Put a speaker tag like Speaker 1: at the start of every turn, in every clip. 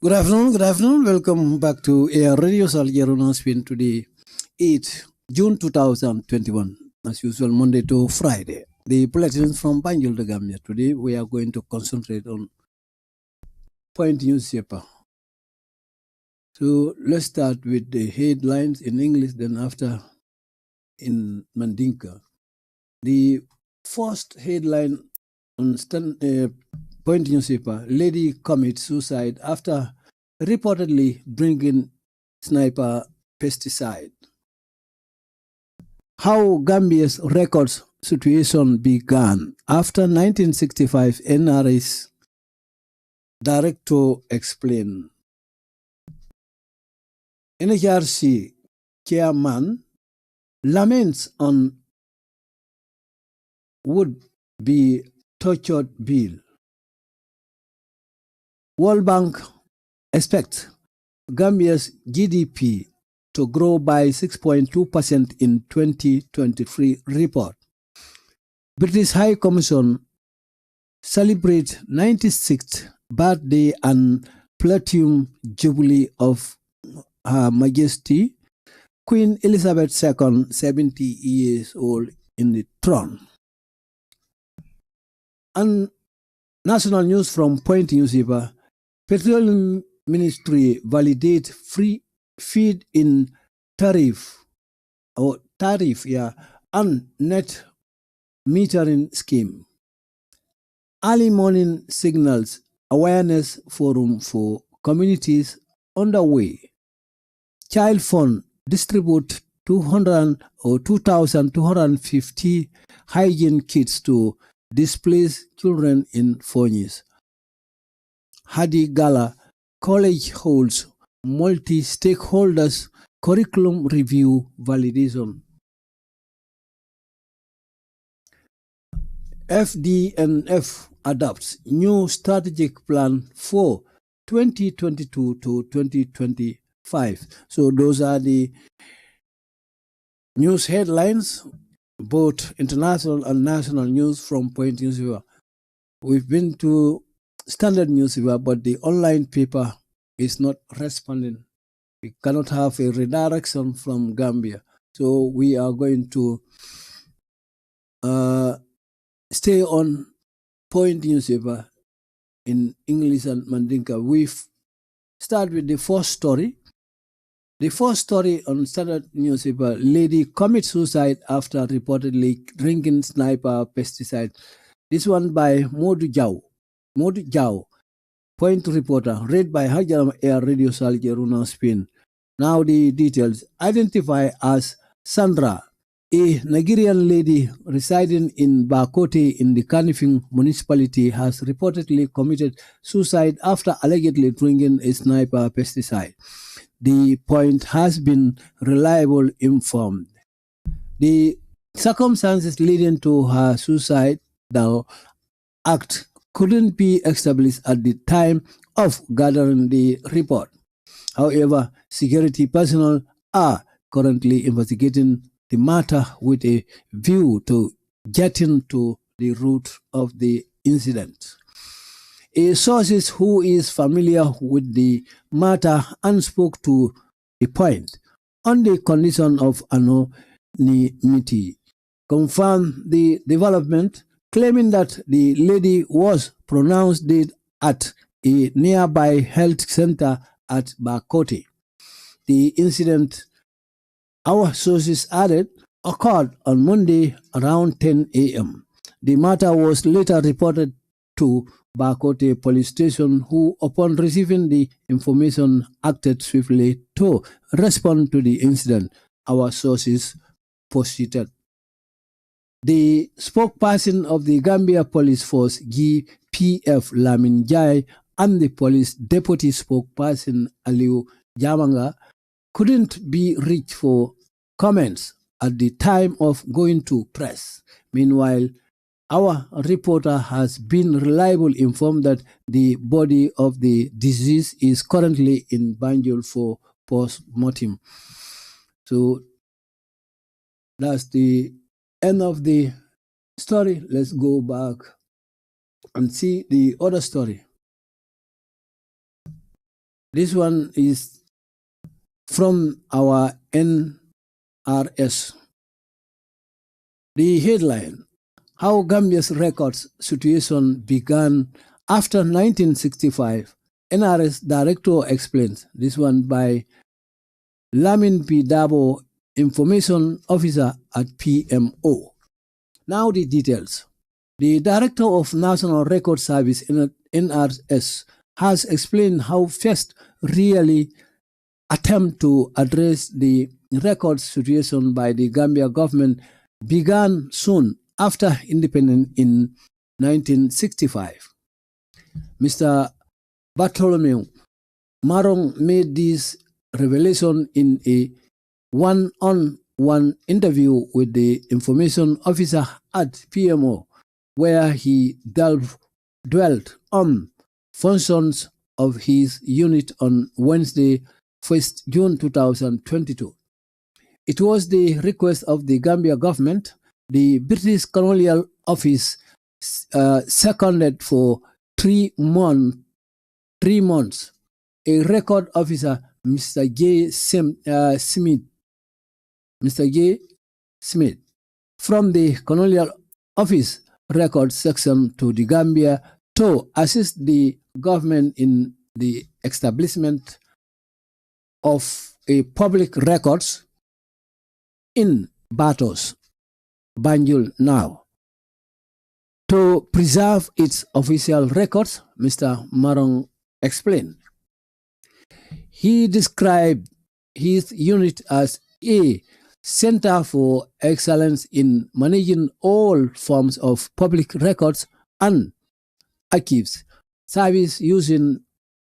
Speaker 1: Good afternoon, good afternoon. Welcome back to Air Radio Salguero Spin today, 8 June 2021. As usual, Monday to Friday. The bulletins from Banjul to Gambia. Today we are going to concentrate on point newspaper. So let's start with the headlines in English, then after in Mandinka. The first headline on point newspaper: lady commits suicide after reportedly drinking sniper pesticide. How Gambia's records situation began. After 1965, NRA's director explained. NHRC chairman laments on would be tortured bill. World Bank expects Gambia's GDP to grow by 6.2% in 2023 report. British High Commission celebrates 96th birthday and platinum jubilee of Her Majesty Queen Elizabeth II, 70 years old in the throne. And national news from Point Newspaper: Petroleum Ministry validate free feed in tariff and net metering scheme. Early morning signals awareness forum for communities underway. Child Fund distribute 2,250 hygiene kits to displaced children in Furnies. Hadi Gala College holds multi-stakeholders curriculum review validation. FDNF adopts new strategic plan for 2022 to 2025. So those are the news headlines, both international and national news from Point Newspaper. We've been to Standard Newspaper, but the online paper is not responding. We cannot have a redirection from Gambia. So we are going to stay on Point Newspaper in English and Mandinka. We start with the first story. The first story on Standard Newspaper: lady commits suicide after reportedly drinking sniper pesticide. This one by Modu Jau. Point reporter, read by Hajaram Air Radio Salguero Spin. Now the details. Identified as Sandra, a Nigerian lady residing in Bakote in the Kanifing municipality, has reportedly committed suicide after allegedly drinking a sniper pesticide. The Point has been reliably informed. The circumstances leading to her suicidal act couldn't be established at the time of gathering the report. However, security personnel are currently investigating the matter with a view to getting to the root of the incident. A source who is familiar with the matter and spoke to the Point on the condition of anonymity confirmed the development, claiming that the lady was pronounced dead at a nearby health center at Bakote. The incident, our sources added, occurred on Monday around 10 a.m. The matter was later reported to Bakote police station, who, upon receiving the information, acted swiftly to respond to the incident, our sources posited. The spokesperson of the Gambia Police Force, GPF Lamin Jai, and the police deputy spokesperson, Aliu Jamanga, couldn't be reached for comments at the time of going to press. Meanwhile, our reporter has been reliably informed that the body of the deceased is currently in Banjul for post-mortem. So That's the end of the story. Let's go back and see the other story. This one is from our NRS. The headline: How Gambia's records situation began after 1965. NRS Director explains. This one by Lamin P. Dabo, Information Officer at PMO. Now the details. The Director of National Record Service, NRS, has explained how first really attempt to address the record situation by the Gambia government began soon after independence in 1965. Mr. Bartholomew Marong made this revelation in a one-on-one interview with the information officer at PMO, where he dwelt on functions of his unit on Wednesday, 1st June 2022. It was the request of the Gambia government. The British Colonial Office seconded for 3 months a record officer, Mr. J. Smith, from the Colonial Office Record Section to the Gambia to assist the government in the establishment of a public records in Batos, Banjul now. To preserve its official records, Mr. Marong explained. He described his unit as a center for excellence in managing all forms of public records and archives, service using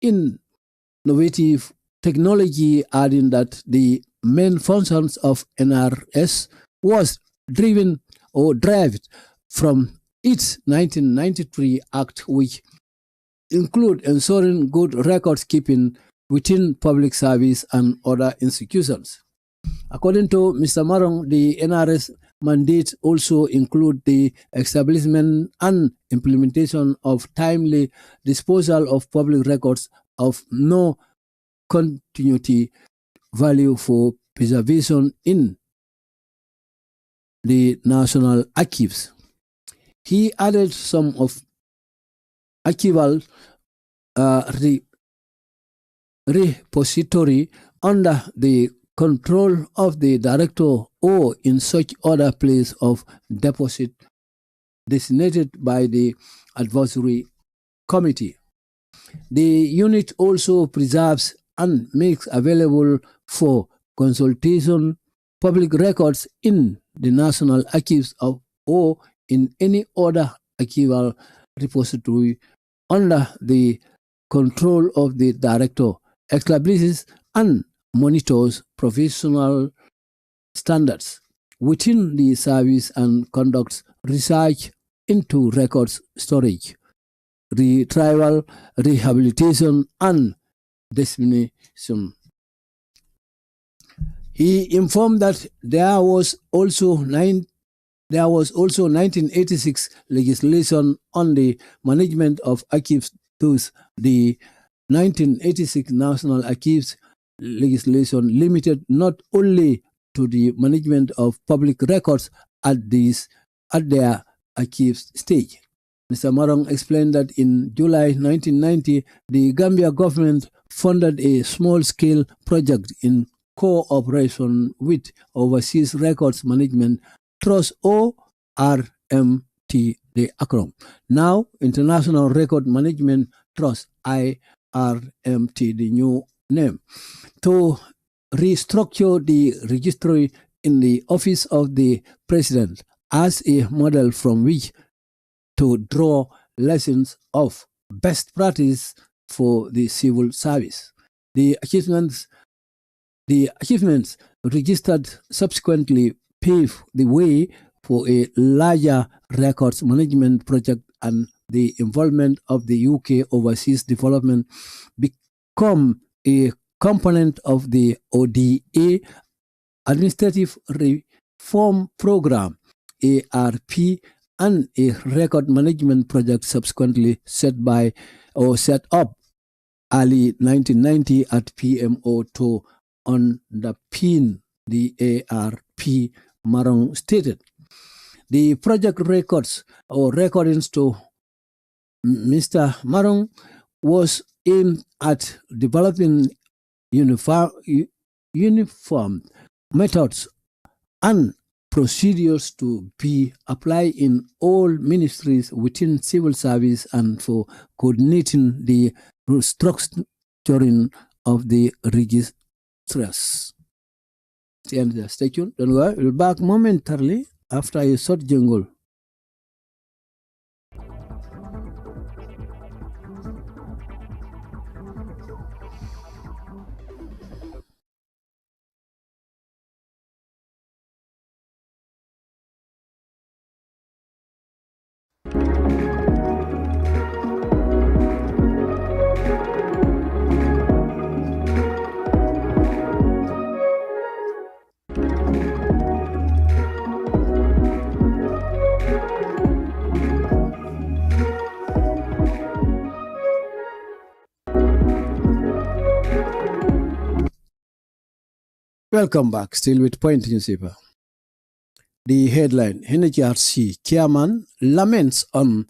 Speaker 1: innovative technology, adding that the main functions of NRS was derived from its 1993 Act, which include ensuring good records keeping within public service and other institutions. According to Mr. Marong, the NRS mandate also include the establishment and implementation of timely disposal of public records of no continuity value for preservation in the National Archives. He added some of archival repository under the control of the director or in such other place of deposit designated by the advisory committee. The unit also preserves and makes available for consultation public records in the National Archives or in any other archival repository under the control of the director, establishes and monitors professional standards within the service and conducts research into records storage, retrieval, rehabilitation, and dissemination. He informed that there was also 1986 legislation on the management of archives. Thus, the 1986 National Archives legislation limited not only to the management of public records at their archives stage. Mr. Marong explained that in July 1990, the Gambia government funded a small-scale project in cooperation with Overseas Records Management Trust, or RMT, the acronym. Now, International Record Management Trust, IRMT, the new name, to restructure the registry in the Office of the President as a model from which to draw lessons of best practice for the civil service. The achievements registered subsequently paved the way for a larger records management project, and the involvement of the UK Overseas Development become a component of the ODA administrative Reform Program (ARP) and a record management project subsequently set up early 1990 at PMO to underpin the ARP, Marong stated. The project recordings to Mr. Marong was aimed at developing uniform methods and procedures to be applied in all ministries within civil service and for coordinating the restructuring of the registers. Stay tuned. Don't worry. We'll be back momentarily after a short jingle. Welcome back, still with Point newspaper. The headline, NHRC chairman laments on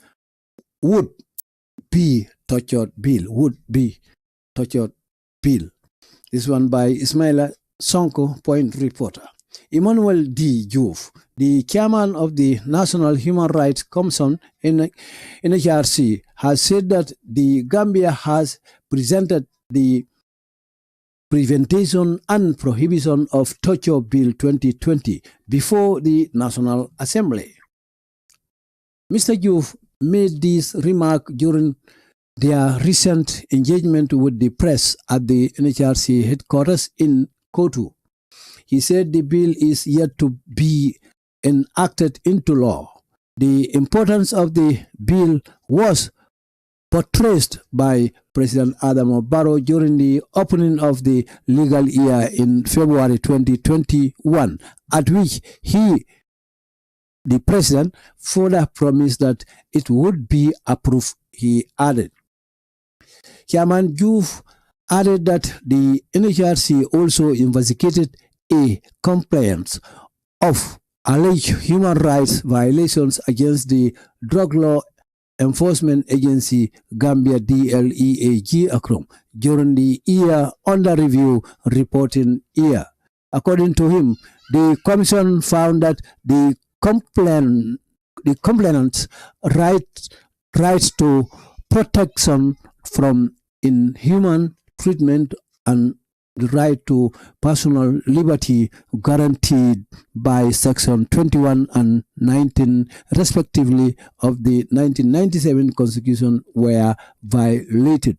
Speaker 1: would-be tortured bill. This one by Ismaila Sonko, Point reporter. Emmanuel D. Diouf, the chairman of the National Human Rights Commission in NHRC, has said that the Gambia has presented the Prevention and Prohibition of Torture Bill 2020 before the National Assembly. Mr. Diouf made this remark during their recent engagement with the press at the NHRC headquarters in Kotu. He said the bill is yet to be enacted into law. The importance of the bill was portrayed by President Adama Barrow during the opening of the legal year in February 2021, at which the president, further promised that it would be approved, he added. Chairman Diouf added that the NHRC also investigated a complaint of alleged human rights violations against the Drug Law Enforcement Agency Gambia DLEAG Akron during the year under review reporting year. According to him, the commission found that the complainant's rights to protection from inhuman treatment and the right to personal liberty guaranteed by Section 21 and 19, respectively, of the 1997 Constitution were violated.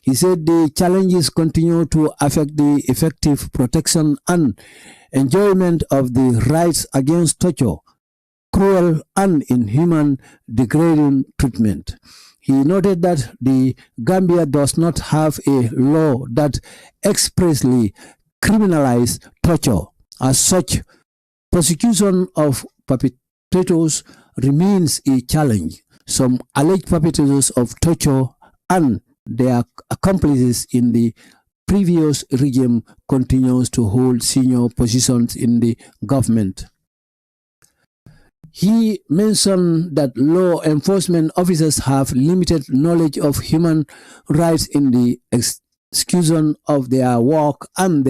Speaker 1: He said the challenges continue to affect the effective protection and enjoyment of the rights against torture, cruel and inhuman degrading treatment. He noted that the Gambia does not have a law that expressly criminalizes torture. As such, prosecution of perpetrators remains a challenge. Some alleged perpetrators of torture and their accomplices in the previous regime continues to hold senior positions in the government. He mentioned that law enforcement officers have limited knowledge of human rights in the execution of their work, and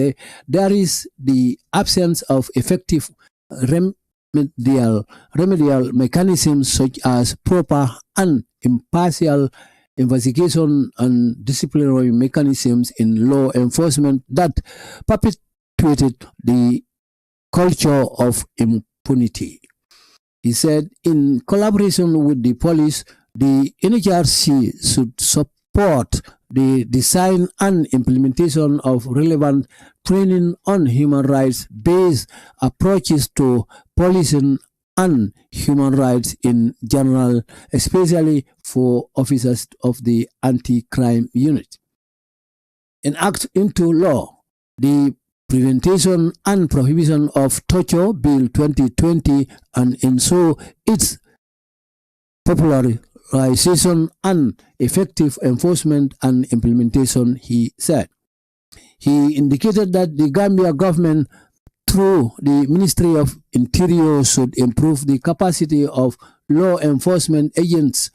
Speaker 1: there is the absence of effective remedial mechanisms such as proper and impartial investigation and disciplinary mechanisms in law enforcement that perpetuated the culture of impunity. He said, in collaboration with the police, the NHRC should support the design and implementation of relevant training on human rights-based approaches to policing and human rights in general, especially for officers of the anti-crime unit. Enact into law the Prevention and Prohibition of Torture Bill 2020 and ensure its popularization and effective enforcement and implementation, he said. He indicated that the Gambia government, through the Ministry of Interior, should improve the capacity of law enforcement agents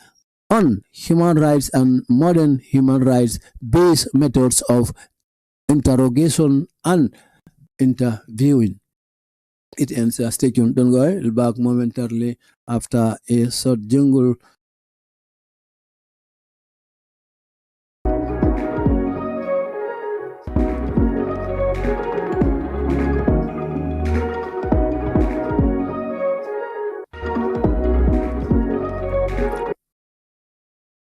Speaker 1: on human rights and modern human rights-based methods of interrogation and interviewing. It ends. Stay tuned. Don't go. We'll be back momentarily after a short jingle.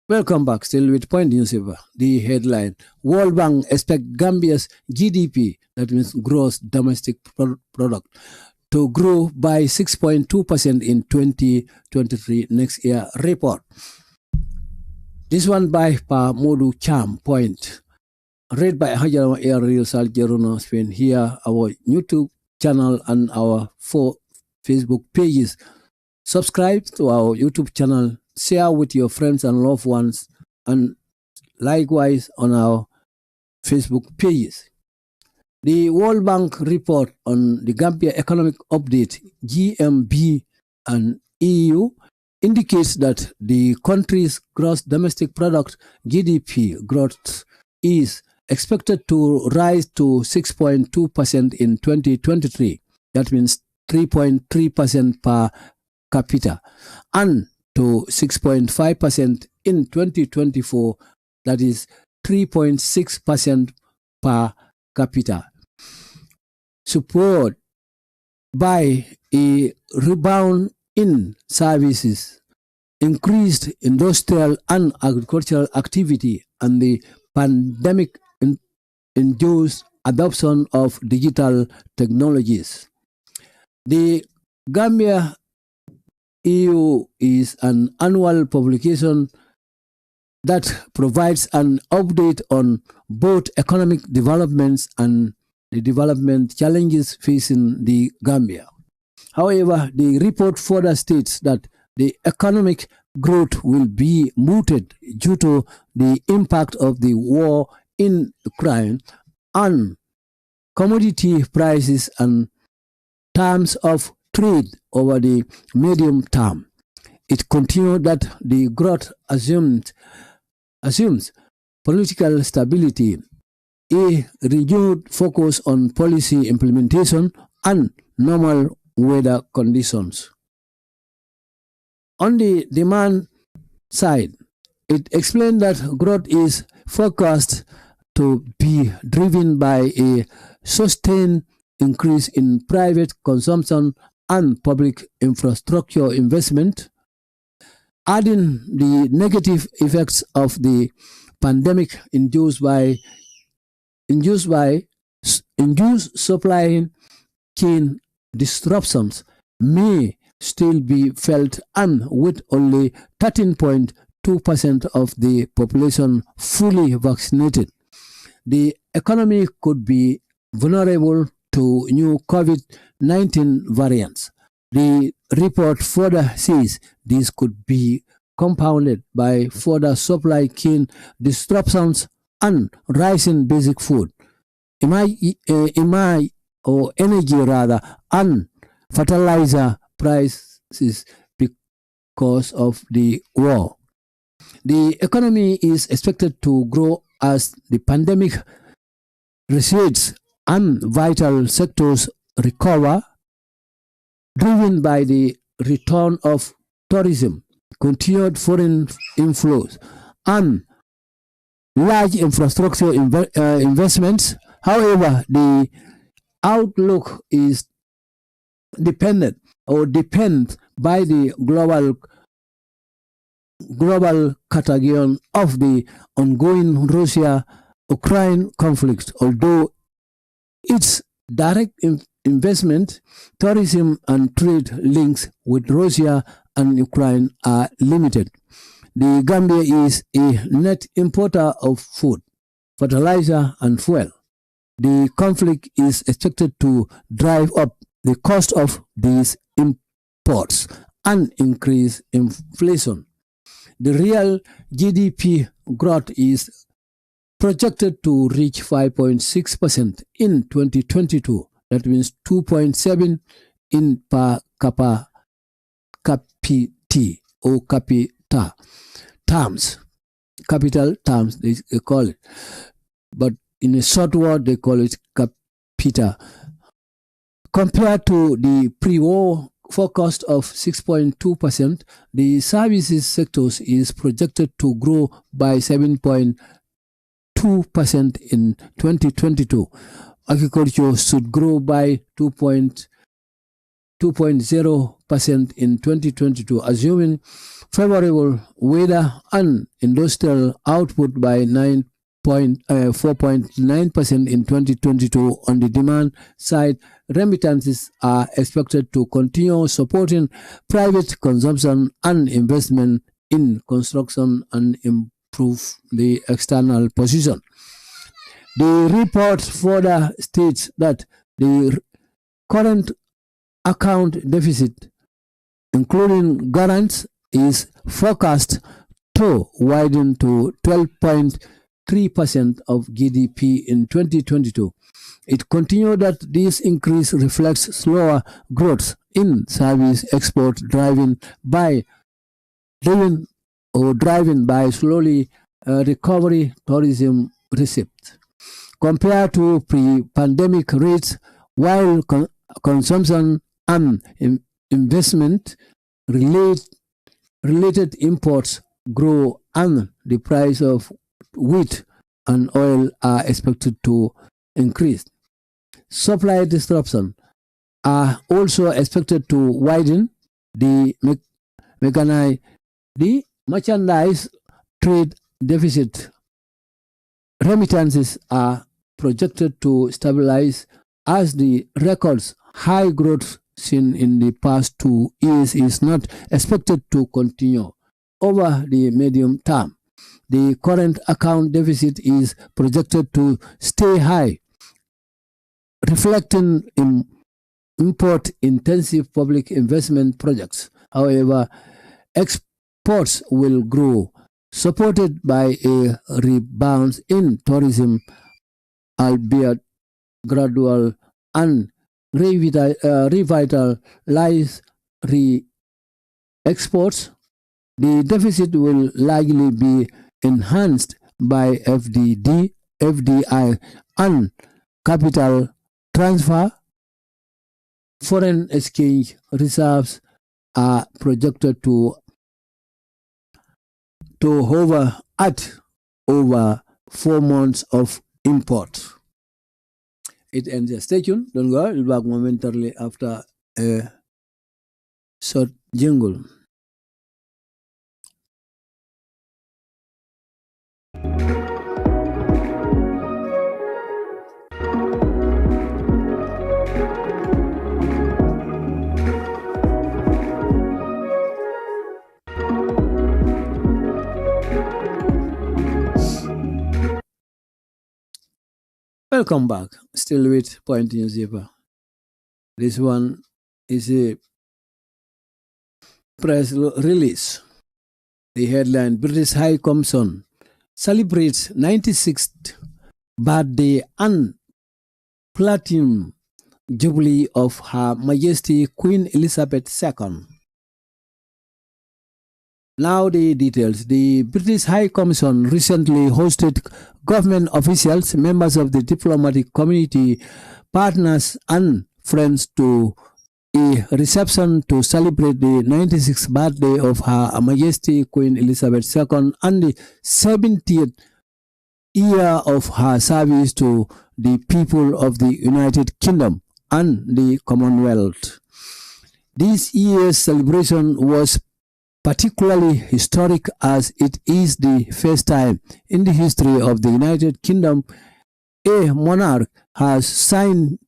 Speaker 1: Welcome back. Still with Point Newspaper. The headline: World Bank expect Gambia's GDP, that means gross domestic product, to grow by 6.2% in 2023 next year report. This one by Pa Modu Cham Point. Read by Hajar Air Real Sal Jeruno Spain. Here our YouTube channel and our 4 Facebook pages. Subscribe to our YouTube channel. Share with your friends and loved ones, and likewise on our Facebook pages. The World Bank report on the Gambia Economic Update, GMB, and EU indicates that the country's gross domestic product, GDP, growth is expected to rise to 6.2% in 2023. That means 3.3% per capita, and to 6.5% in 2024, that is 3.6% per capita. Support by a rebound in services, increased industrial and agricultural activity, and the pandemic-induced adoption of digital technologies. The Gambia EU is an annual publication that provides an update on both economic developments and the development challenges facing the Gambia. However, the report further states that the economic growth will be muted due to the impact of the war in Ukraine on commodity prices and terms of trade over the medium term. It continued that the growth assumes political stability, a renewed focus on policy implementation, and normal weather conditions. On the demand side, it explained that growth is forecast to be driven by a sustained increase in private consumption and public infrastructure investment, adding the negative effects of the pandemic induced supply chain disruptions may still be felt, and with only 13.2% of the population fully vaccinated, the economy could be vulnerable to new COVID-19 variants. The report further says this could be compounded by further supply chain disruptions and rising basic food, energy and fertilizer prices because of the war. The economy is expected to grow as the pandemic recedes and vital sectors recover, driven by the return of tourism, continued foreign inflows, and large infrastructure investments. However, the outlook is depends by the global category of the ongoing Russia-Ukraine conflict, although its direct investment, tourism, and trade links with Russia and Ukraine are limited. The Gambia is a net importer of food, fertilizer, and fuel. The conflict is expected to drive up the cost of these imports and increase inflation. The real GDP growth is projected to reach 5.6% in 2022. That means 2.7 in per capita or capita terms. Capital terms, they call it. But in a short word, they call it capita. Compared to the pre-war forecast of 6.2%, the services sector is projected to grow by 7.2% in 2022. Agriculture should grow by 2.0% in 2022, assuming favorable weather and industrial output by 4.9% in 2022. On the demand side, remittances are expected to continue supporting private consumption and investment in construction and improve the external position. The report further states that the current account deficit, including grants, is forecast to widen to 12.3% of GDP in 2022. It continued that this increase reflects slower growth in service export driven by slowly recovery tourism receipts. Compared to pre-pandemic rates, while consumption and investment related imports grow and the price of wheat and oil are expected to increase. Supply disruptions are also expected to widen. The merchandise trade deficit remittances are projected to stabilize as the records high growth seen in the past 2 years is not expected to continue over the medium term. The current account deficit is projected to stay high, reflecting import-intensive public investment projects. However, exports will grow, supported by a rebound in tourism, albeit gradual, and revitalize exports. The deficit will likely be enhanced by FDI and capital transfer. Foreign exchange reserves are projected to hover at over 4 months of import. It ends here. Stay tuned. Don't go. We'll be back momentarily after a short jingle. Welcome back. Still with Point Newspaper. This one is a press release. The headline: British High Commission celebrates 96th birthday and platinum jubilee of Her Majesty Queen Elizabeth II. Now the details. The British High Commission recently hosted government officials, members of the diplomatic community, partners and friends to a reception to celebrate the 96th birthday of Her Majesty Queen Elizabeth II and the 70th year of her service to the people of the United Kingdom and the Commonwealth. This year's celebration was particularly historic as it is the first time in the history of the United Kingdom a monarch has signed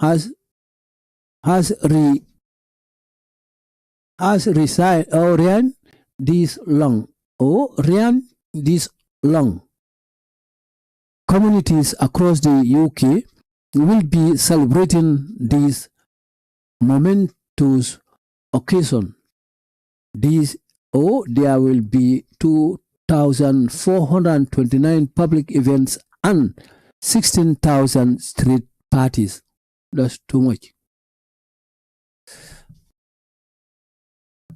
Speaker 1: ran this long communities across the UK will be celebrating this momentous occasion. There will be 2,429 public events and 16,000 street parties. That's too much.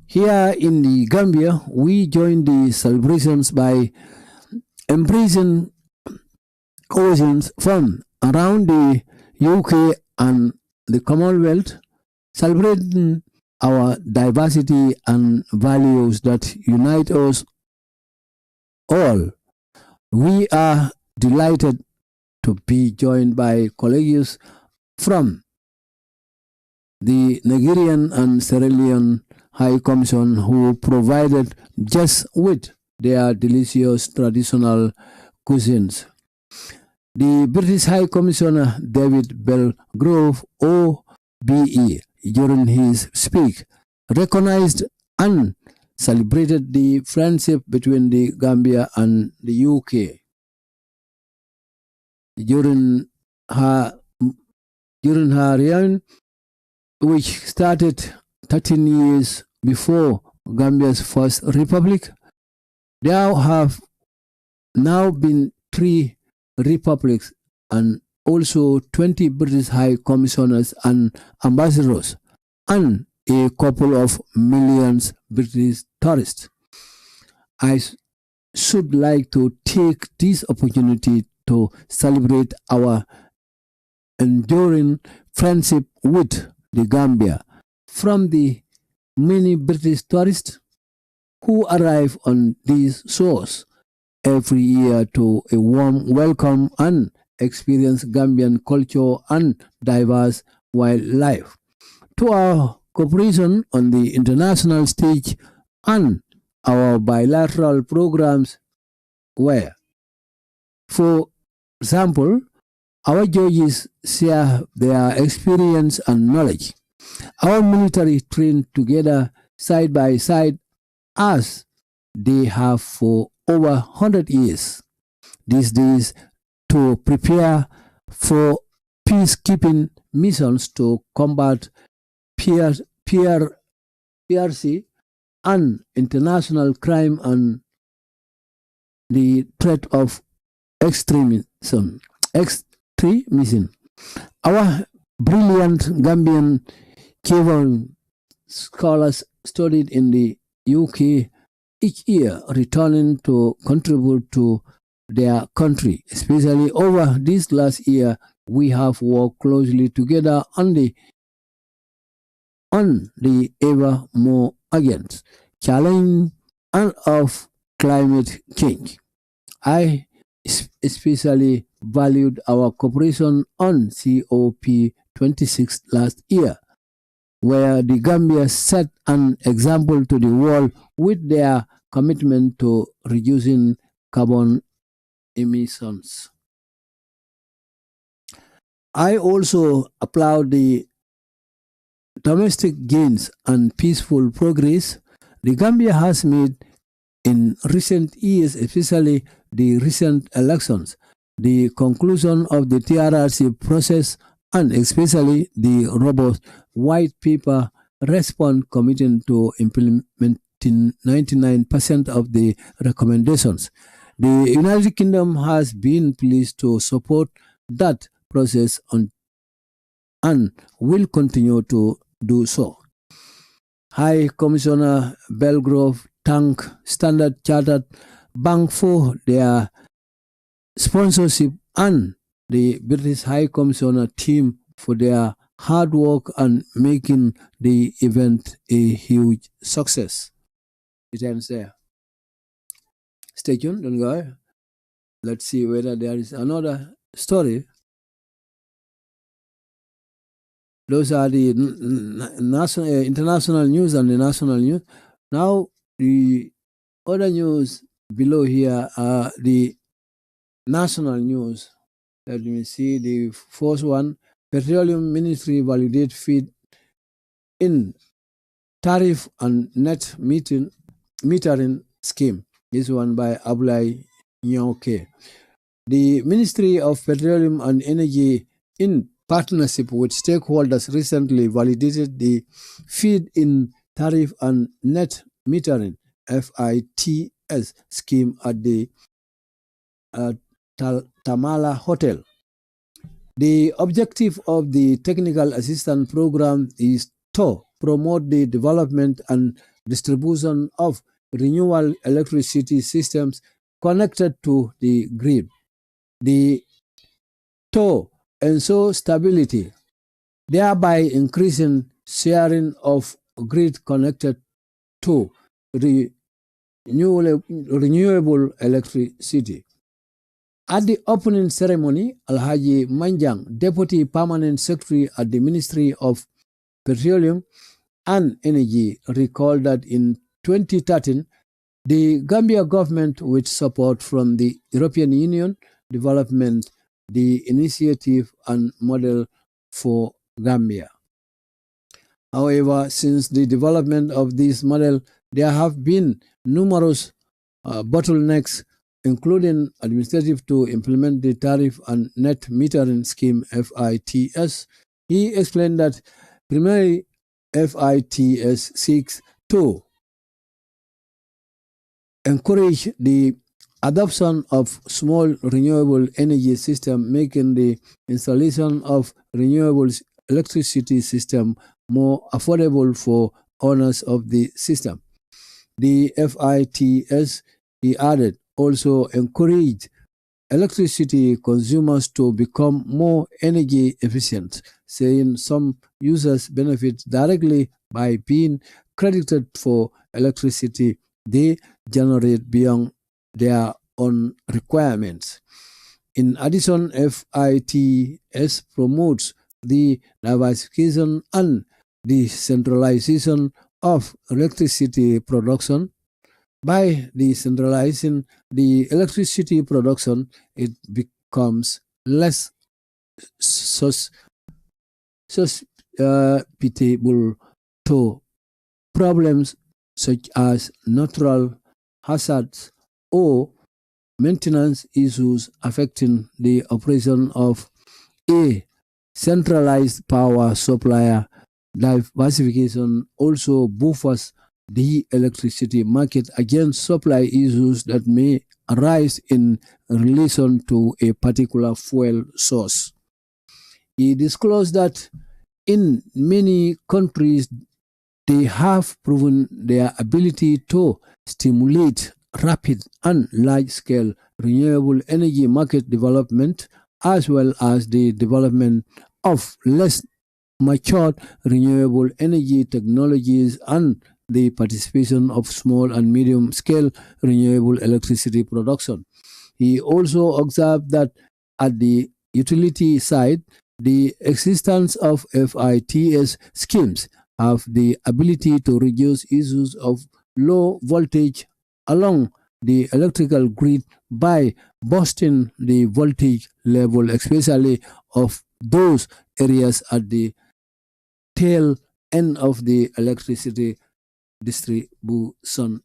Speaker 1: Here in the Gambia, we join the celebrations by embracing occasions from around the UK and the Commonwealth, celebrating our diversity and values that unite us all. We are delighted to be joined by colleagues from the Nigerian and Sierra Leone High Commission who provided just with their delicious traditional cuisines. The British High Commissioner David Belgrove, OBE, during his speech, recognized and celebrated the friendship between the Gambia and the UK. During her reign, which started 13 years before Gambia's first republic, there have now been 3 republics and also 20 British High Commissioners and ambassadors and a couple of millions British tourists. I should like to take this opportunity to celebrate our enduring friendship with the Gambia from the many British tourists who arrive on these shores every year to a warm welcome and experience Gambian culture and diverse wildlife, to our cooperation on the international stage and our bilateral programs where, for example, our judges share their experience and knowledge. Our military train together side by side as they have for over 100 years these days to prepare for peacekeeping missions to combat PRC and international crime and the threat of extremism. Our brilliant Gambian Kevin scholars studied in the UK each year, returning to contribute to their country. Especially over this last year, we have worked closely together on the ever more urgent challenge and of climate change. I especially valued our cooperation on COP26 last year, where the Gambia set an example to the world with their commitment to reducing carbon emissions. I also applaud the domestic gains and peaceful progress the Gambia has made in recent years, especially the recent elections, the conclusion of the TRRC process, and especially the robust white paper response committing to implementing 99% of the recommendations. The United Kingdom has been pleased to support that process and will continue to do so. High Commissioner Belgrove thanked Standard Chartered Bank for their sponsorship and the British High Commissioner team for their hard work and making the event a huge success. It ends there. Stay tuned, don't go. Let's see whether there is another story. Those are the international news and the national news. Now, the other news below here are the national news. Let me see the first one. Petroleum Ministry validate feed in tariff and net metering scheme. This one by Ablai Nyoke. The Ministry of Petroleum and Energy, in partnership with stakeholders, recently validated the feed-in tariff and net metering (FITS) scheme at the uh, Tamala Hotel. The objective of the Technical Assistance Program is to promote the development and distribution of renewable electricity systems connected to the grid. The to ensure stability, thereby increasing sharing of grid connected to renewable electricity. At the opening ceremony, Alhaji Manjang, Deputy Permanent Secretary at the Ministry of Petroleum and Energy, recalled that in 2013, the Gambia government, with support from the European Union, developed the initiative and model for Gambia. However, since the development of this model, there have been numerous bottlenecks, including administrative, to implement the tariff and net metering scheme (FITS). He explained that primarily FITS seeks to encourage the adoption of small renewable energy system, making the installation of renewable electricity system more affordable for owners of the system. The FITS, he added, also encourage electricity consumers to become more energy efficient, saying some users benefit directly by being credited for electricity they generate beyond their own requirements. In addition, FITS promotes the diversification and decentralization of electricity production. By decentralizing the electricity production, it becomes less susceptible to problems such as natural hazards or maintenance issues affecting the operation of a centralized power supplier. Diversification also buffers the electricity market against supply issues that may arise in relation to a particular fuel source. He disclosed that in many countries, they have proven their ability to stimulate rapid and large-scale renewable energy market development, as well as the development of less mature renewable energy technologies and the participation of small and medium-scale renewable electricity production. He also observed that at the utility side, the existence of FITS schemes have the ability to reduce issues of low voltage along the electrical grid by boosting the voltage level, especially of those areas at the tail end of the electricity distribution.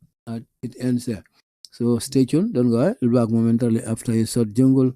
Speaker 1: It ends there. So stay tuned, don't go ahead. We'll be back momentarily after a short jungle.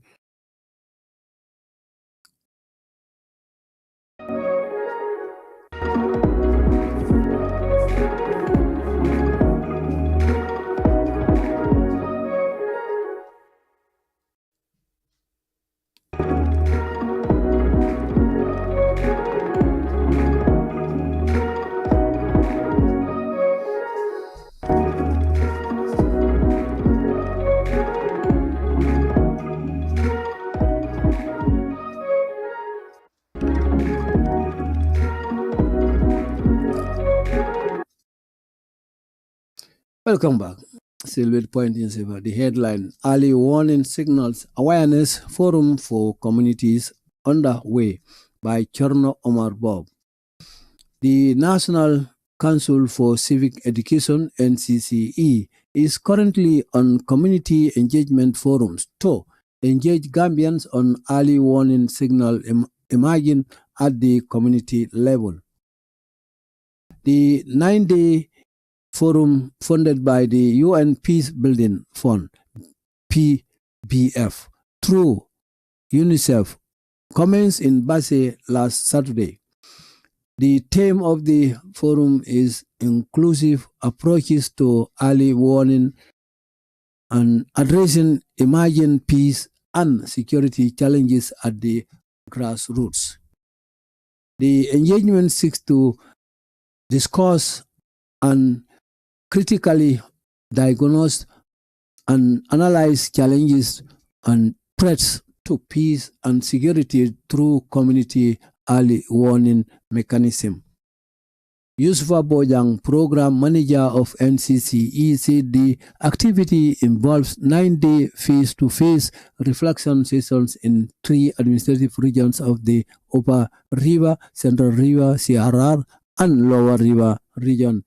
Speaker 1: Welcome back. Still with Point in Silver. The headline: Early Warning Signals Awareness Forum for Communities underway by Cherno Omar Bob. The National Council for Civic Education (NCCE) is currently on community engagement forums to engage Gambians on early warning signal emerging at the community level. The 9-day forum, funded by the UN Peace Building Fund (PBF), through UNICEF commenced in Basse last Saturday. The theme of the forum is inclusive approaches to early warning and addressing emerging peace and security challenges at the grassroots. The engagement seeks to discuss and critically diagnose and analyze challenges and threats to peace and security through community early warning mechanism. Yusufa Bojang, Program Manager of NCCE, said the activity involves 9-day face-to-face reflection sessions in 3 administrative regions of the Upper River, Central River, CRR, and Lower River regions.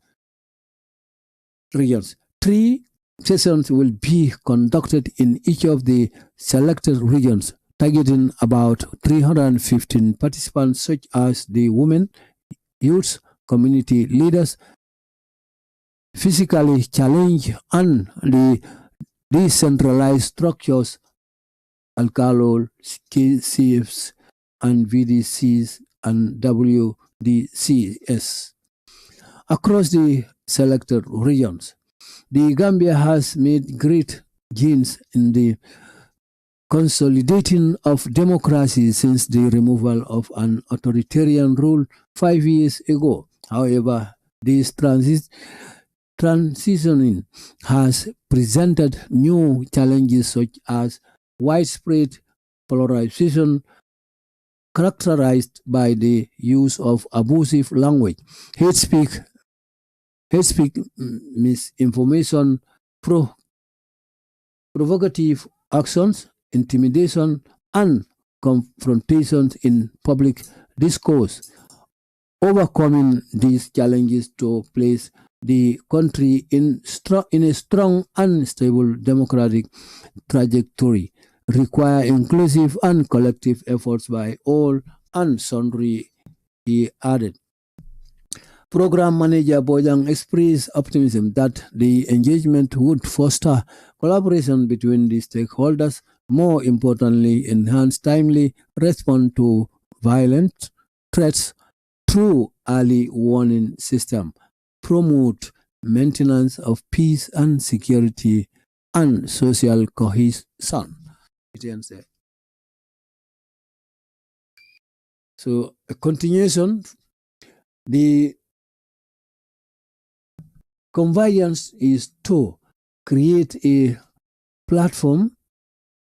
Speaker 1: 3 sessions will be conducted in each of the selected regions, targeting about 315 participants such as the women, youths, community leaders, physically challenged, and the decentralized structures, alcohol, CFs, and VDCs, and WDCs across the selected regions. The Gambia has made great gains in the consolidating of democracy since the removal of an authoritarian rule 5 years ago. However, this transitioning has presented new challenges such as widespread polarization characterized by the use of abusive language, hate speech, misinformation, provocative actions, intimidation, and confrontations in public discourse. Overcoming these challenges to place the country in a strong and stable democratic trajectory require inclusive and collective efforts by all and sundry, he added. Program Manager Bojang expressed optimism that the engagement would foster collaboration between the stakeholders, more importantly, enhance timely response to violent threats through early warning system, promote maintenance of peace and security, and social cohesion. So, a continuation, the convergence is to create a platform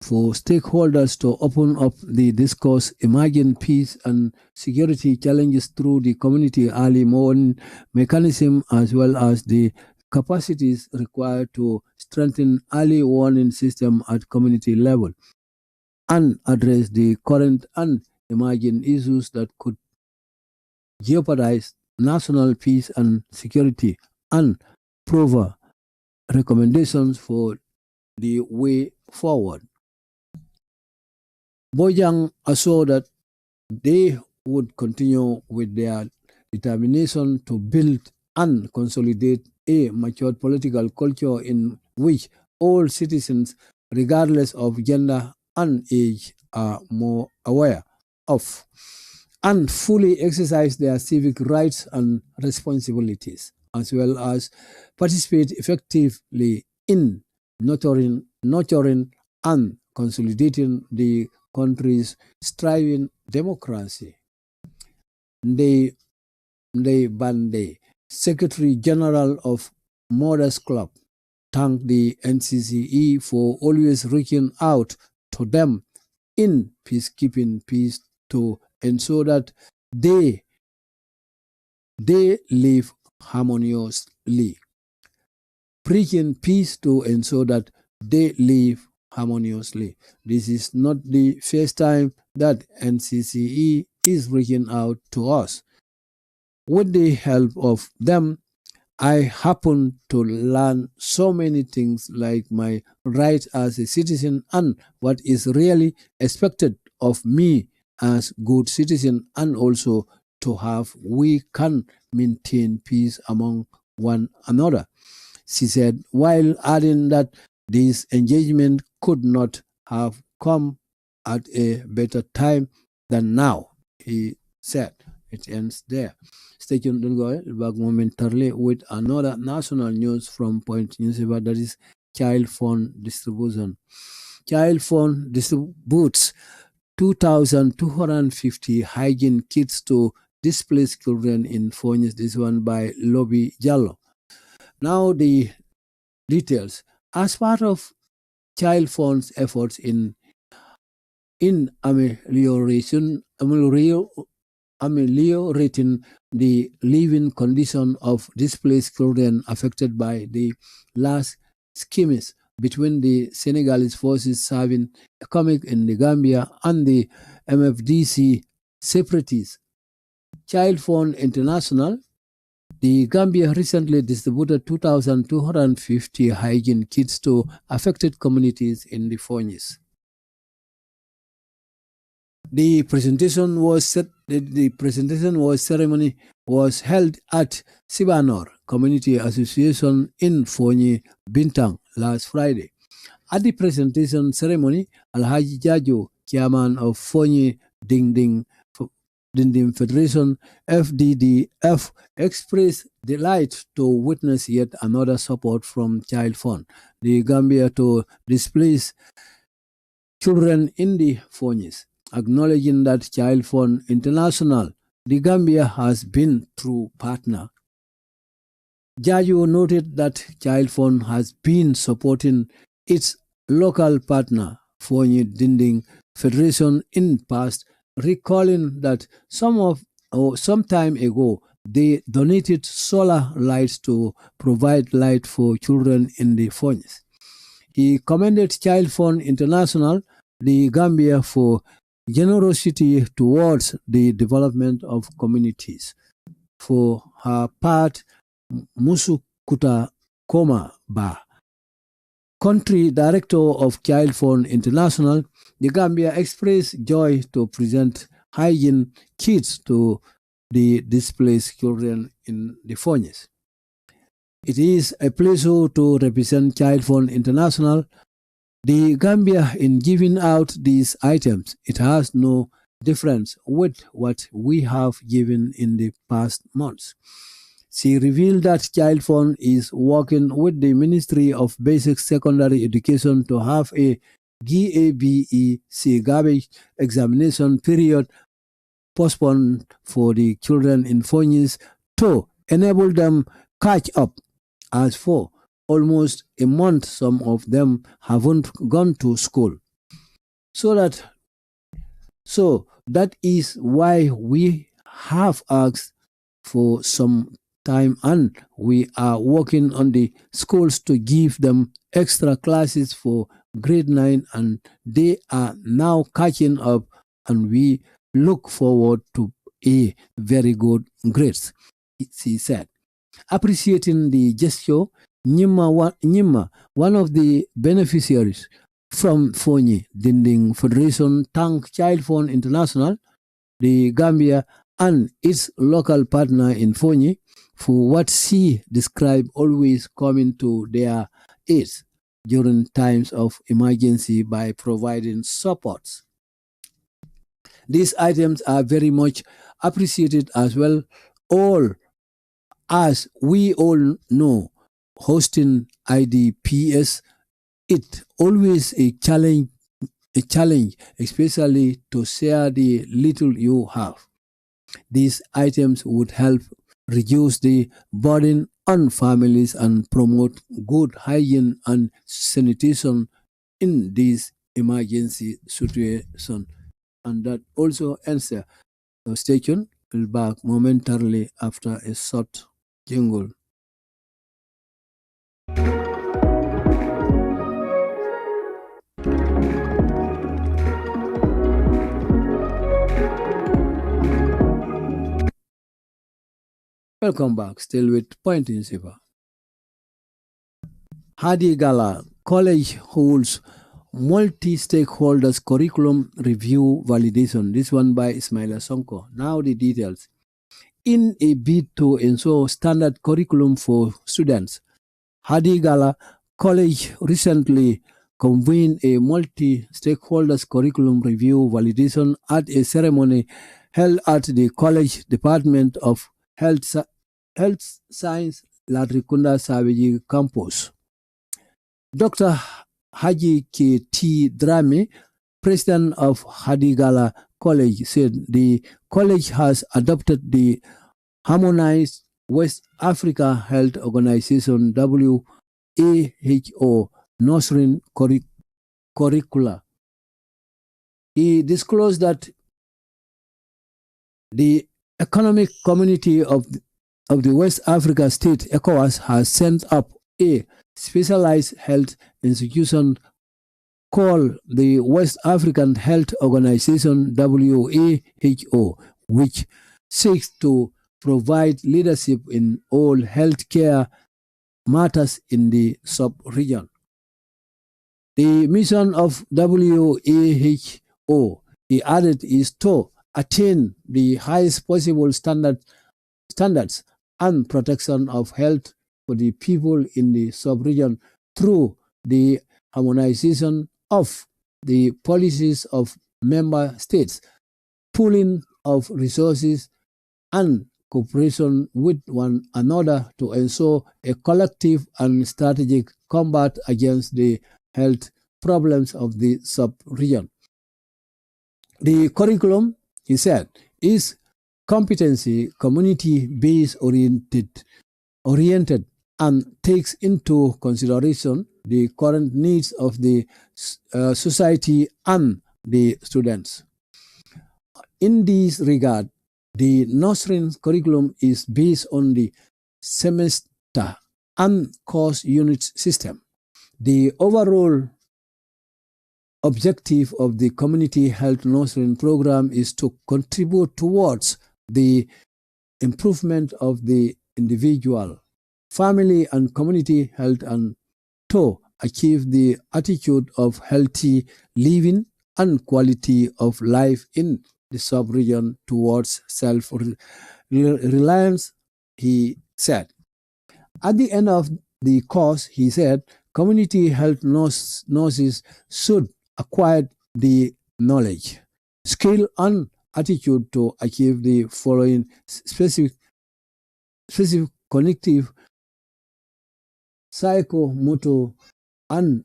Speaker 1: for stakeholders to open up the discourse, emerging peace and security challenges through the community early warning mechanism, as well as the capacities required to strengthen early warning system at community level and address the current and emerging issues that could jeopardize national peace and security, and provide recommendations for the way forward. Bojang assured that they would continue with their determination to build and consolidate a mature political culture in which all citizens, regardless of gender and age, are more aware of and fully exercise their civic rights and responsibilities, as well as participate effectively in nurturing and consolidating the country's striving democracy. Ndei Bande, Secretary General of Mothers Club, thanked the NCCE for always reaching out to them in peacekeeping peace to ensure that they live harmoniously. Preaching peace to ensure that they live harmoniously. This is not the first time that NCCE is reaching out to us. With the help of them, I happen to learn so many things, like my rights as a citizen and what is really expected of me as good citizen, and also to have we can maintain peace among one another, she said, while adding that this engagement could not have come at a better time than now, he said. It ends there. Stay tuned, don't go away. Back momentarily with another national news from Point Newspaper, that is child phone distribution. Child phone distributes 2,250 hygiene kits to displaced children in Phoenix. This one by Lobby Jallo. Now the details. As part of child phone's efforts in ameliorating the living condition of displaced children affected by the last skirmish between the Senegalese forces serving economic in the Gambia and the MFDC separatists. Child Phone International, the Gambia recently distributed 2,250 hygiene kits to affected communities in the Phoenix. The presentation ceremony was held at Sibanor Community Association in Fonyi, Bintang last Friday. At the presentation ceremony, Alhaji Jajo, chairman of Fonyi Ding Federation FDDF, expressed delight to witness yet another support from Child Fund, the Gambia to displace children in the Phoenix. Acknowledging that Child Fund International, the Gambia has been true partner. Jajo noted that Child Fund has been supporting its local partner, Fonyi Dinding Federation, in past, recalling that some time ago they donated solar lights to provide light for children in the Phoenix. He commended Child Fund International, the Gambia, for generosity towards the development of communities. For her part, Musukuta Koma Ba, country director of Child Fund International, the Gambia expressed joy to present hygiene kits to the displaced children in the Phoenix. It is a pleasure to represent Child Fund International, the Gambia, in giving out these items. It has no difference with what we have given in the past months. She revealed that Child Fund is working with the Ministry of Basic Secondary Education to have a GABEC garbage examination period postponed for the children in Phoenix to enable them catch up. As for almost a month, some of them haven't gone to school. So that is why we have asked for some time, and we are working on the schools to give them extra classes for grade 9, and they are now catching up, and we look forward to a very good grades, he said. Appreciating the gesture, Nyima, one of the beneficiaries from Fonyi Dinding Federation, thanked Child Fund International, the Gambia, and its local partner in Fonyi for what she described always coming to their aid during times of emergency by providing supports. These items are very much appreciated as well. As we all know, hosting IDPs, it's always a challenge, especially to share the little you have. These items would help reduce the burden on families and promote good hygiene and sanitation in this emergency situation. And that also answer. So stay tuned. We'll be back momentarily after a short jingle. Welcome back, still with Point in Siva. Hadi Gala College holds multi-stakeholders curriculum review validation. This one by Ismaila Sonko. Now the details. In a bid to ensure standard curriculum for students, Hadi Gala College recently convened a multi-stakeholders curriculum review validation at a ceremony held at the College Department of Health Science Latrikunda Savage campus. Dr. Haji K.T. Drame, president of Hadigala College, said the college has adopted the Harmonized West Africa Health Organization WHO nurturing curricula. He disclosed that the Economic Community of the West Africa State, ECOWAS, has set up a specialized health institution called the West African Health Organization, WHO, which seeks to provide leadership in all healthcare matters in the sub-region. The mission of WHO, he added, is to attain the highest possible standards and protection of health for the people in the sub-region through the harmonization of the policies of member states, pooling of resources, and cooperation with one another to ensure a collective and strategic combat against the health problems of the sub-region. The curriculum, he said, is competency community-based oriented and takes into consideration the current needs of the society and the students. In this regard, the nurturing curriculum is based on the semester and course unit system. The overall objective of the community health nurturing program is to contribute towards the improvement of the individual, family, and community health, and to achieve the attitude of healthy living and quality of life in the sub-region towards self-reliance, he said. At the end of the course, he said, community health nurses should acquire the knowledge, skill, and attitude to achieve the following specific cognitive, psychomotor, and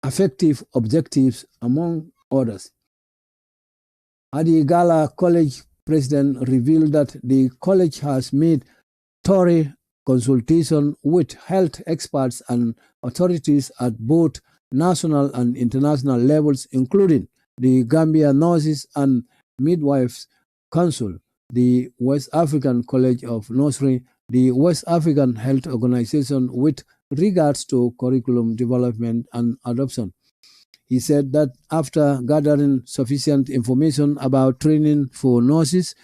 Speaker 1: affective objectives, among others. Hadigala College president revealed that the college has made thorough consultation with health experts and authorities at both national and international levels, including the Gambia Nurses and Midwives Council, the West African College of Nursery, the West African Health Organization, with regards to curriculum development and adoption. He said that after gathering sufficient information about training for nurses,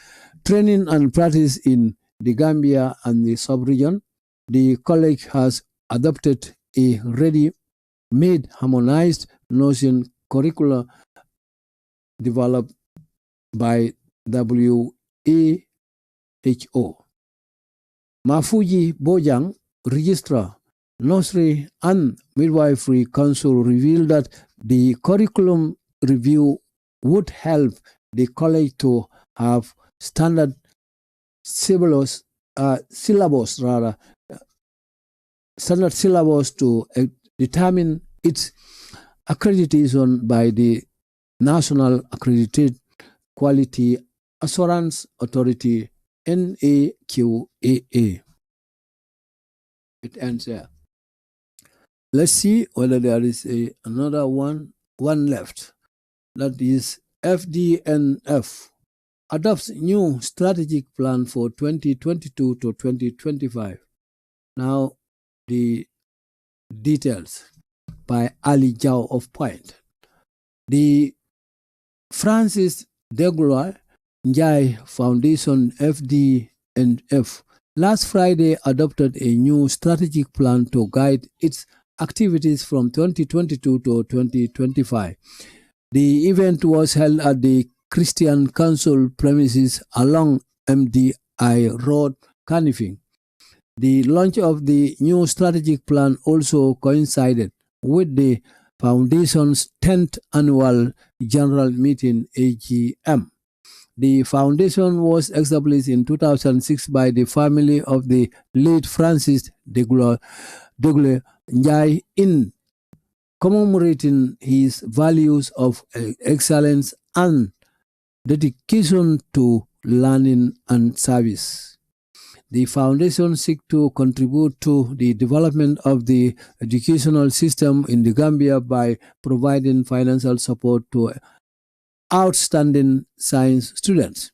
Speaker 1: training and practice in the Gambia and the sub-region, the college has adopted a ready-made harmonized nursing curricula developed by WHO. Mafuji Bojang, Registrar, Nursery and Midwifery Council, revealed that the curriculum review would help the college to have standard syllabus to determine its accreditation by the National Accredited Quality Assurance Authority, NAQAA. It ends there. Let's see whether there is another one left. That is FDNF adopts new strategic plan for 2022 to 2025. Now the details by Ali Jau of Point. The Francis Degola Njai Foundation, FDNF, last Friday adopted a new strategic plan to guide its activities from 2022 to 2025. The event was held at the Christian Council premises along MDI Road, Kanifing. The launch of the new strategic plan also coincided with the Foundation's 10th annual general meeting AGM. The foundation was established in 2006 by the family of the late Francis Degle Njai in commemorating his values of excellence and dedication to learning and service. The foundation seeks to contribute to the development of the educational system in the Gambia by providing financial support to outstanding science students,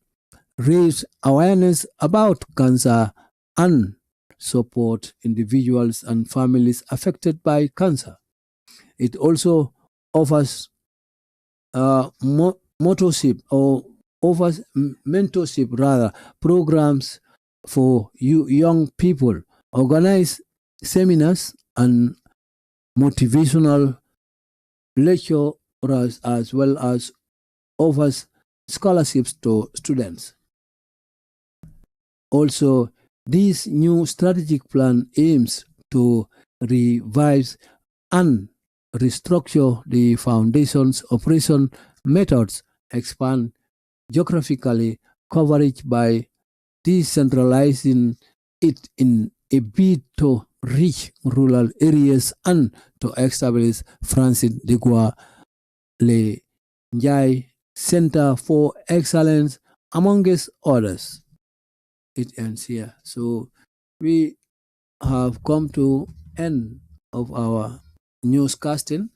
Speaker 1: raise awareness about cancer, and support individuals and families affected by cancer. It also offers mentorship programs for young people, organize seminars and motivational lectures, as well as offers scholarships to students. Also, this new strategic plan aims to revise and restructure the foundation's operation methods, expand geographically coverage by decentralizing it in a bid to reach rural areas and to establish Francis Degue Njai Center for Excellence, amongst others. It ends here. So we have come to end of our newscasting.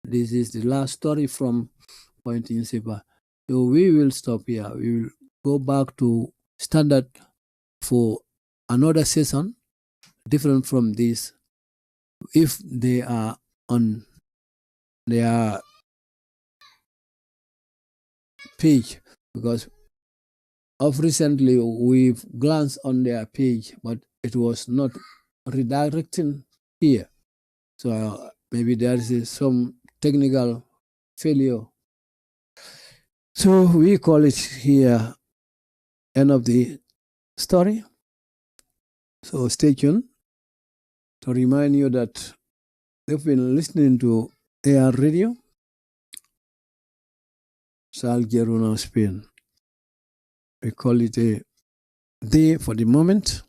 Speaker 1: This is the last story from Point in Siba. So we will stop here. We will go back to standard for another session different from this if they are on their page, because of recently we've glanced on their page but it was not redirecting here, so maybe there is some technical failure. So we call it here end of the story. So stay tuned to remind you that you've been listening to AR Radio, Sal Geruna Spain. We call it a day for the moment.